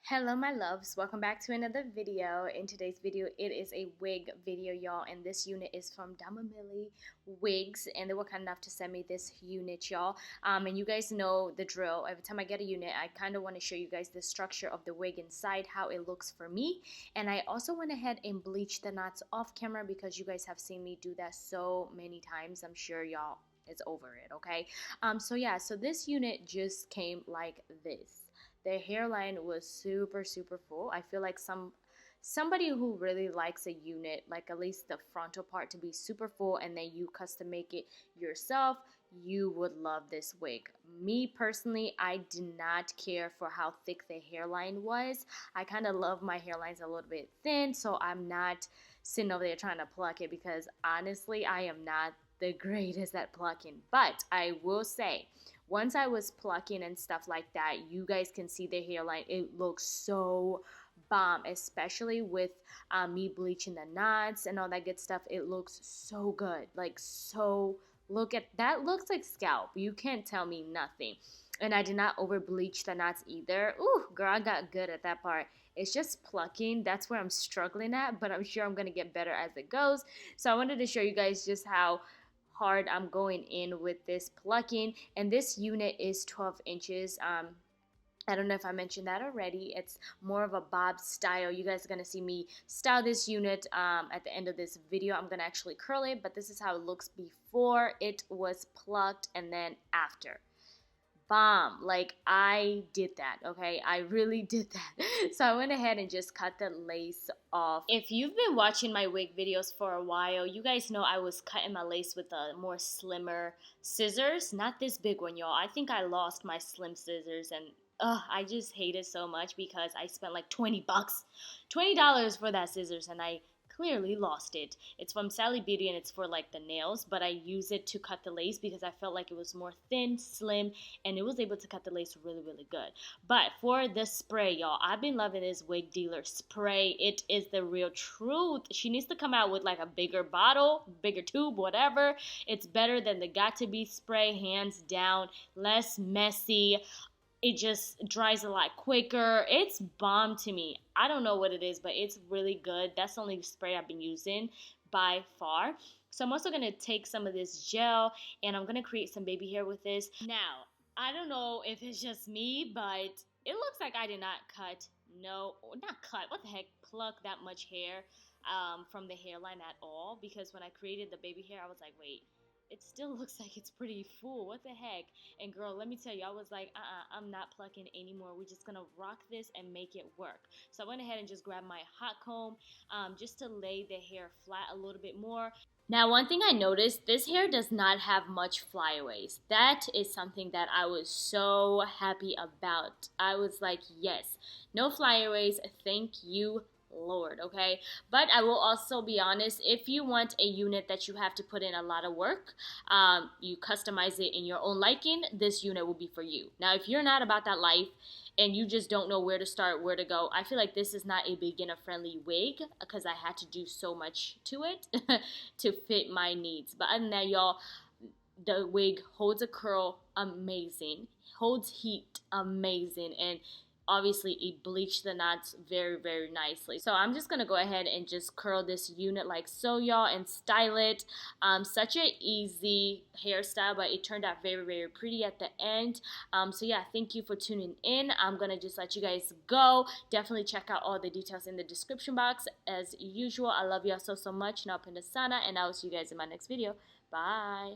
Hello my loves, welcome back to another video. In today's video it is a wig video, y'all, and this unit is from Donmily wigs, and they were kind enough to send me this unit, y'all. And you guys know the drill. Every time I get a unit I kind of want to show you guys the structure of the wig inside, how it looks for me. And I also went ahead and bleached the knots off camera because you guys have seen me do that so many times. I'm sure y'all is over it, okay? So this unit just came like this. The hairline was super full. I feel like somebody who really likes a unit, like at least the frontal part to be super full, and then you custom make it yourself, you would love this wig. Me personally, I did not care for how thick the hairline was. I kind of love my hairlines a little bit thin, so I'm not sitting over there trying to pluck it because honestly I am not the greatest at plucking. But I will say, once I was plucking and stuff like that, you guys can see the hairline. It looks so bomb, especially with me bleaching the knots and all that good stuff. It looks so good. Like, so, look at that. Looks like scalp. You can't tell me nothing. And I did not over bleach the knots either. Ooh, girl, I got good at that part. It's just plucking. That's where I'm struggling at, but I'm sure I'm going to get better as it goes. So I wanted to show you guys just how hard I'm going in with this plucking. And this unit is 12 inches. I don't know if I mentioned that already. It's more of a bob style. You guys are going to see me style this unit at the end of this video. I'm going to actually curl it, but this is how it looks before it was plucked and then after. Bomb. Like, I did that, okay? I really did that. So I went ahead and just cut the lace off. If you've been watching my wig videos for a while, you guys know I was cutting my lace with a more slimmer scissors. Not this big one, y'all. I think I lost my slim scissors, and I just hate it so much because I spent like $20 for that scissors, and I clearly lost it. It's from Sally Beauty and it's for like the nails, but I use it to cut the lace because I felt like it was more thin, slim, and it was able to cut the lace really good. But for the spray, y'all, I've been loving this wig dealer spray. It is the real truth. She needs to come out with like a bigger bottle, bigger tube, whatever. It's better than the Got To Be spray, hands down. Less messy. It just dries a lot quicker. It's bomb to me. I don't know what it is, but it's really good. That's the only spray I've been using by far. So I'm also going to take some of this gel and I'm going to create some baby hair with this. Now, I don't know if it's just me, but it looks like I did not pluck that much hair from the hairline at all, because when I created the baby hair, I was like, wait, it still looks like it's pretty full. What the heck? And girl, let me tell you, I was like, I'm not plucking anymore. We're just gonna rock this and make it work. So I went ahead and just grabbed my hot comb just to lay the hair flat a little bit more. Now, one thing I noticed, this hair does not have much flyaways. That is something that I was so happy about. I was like, yes, no flyaways, thank you, Lord, okay? But I will also be honest, if you want a unit that you have to put in a lot of work, you customize it in your own liking, this unit will be for you. Now, if you're not about that life and you just don't know where to start, where to go, I feel like this is not a beginner-friendly wig because I had to do so much to it to fit my needs. But other than that, y'all, the wig holds a curl amazing, holds heat amazing, and obviously it bleached the knots very nicely. So I'm just gonna go ahead and just curl this unit like so, y'all, and style it. Such an easy hairstyle, but it turned out very pretty at the end. So yeah, thank you for tuning in. I'm gonna just let you guys go. Definitely check out all the details in the description box as usual. I love y'all so much. Now, Sana, and I will see you guys in my next video. Bye.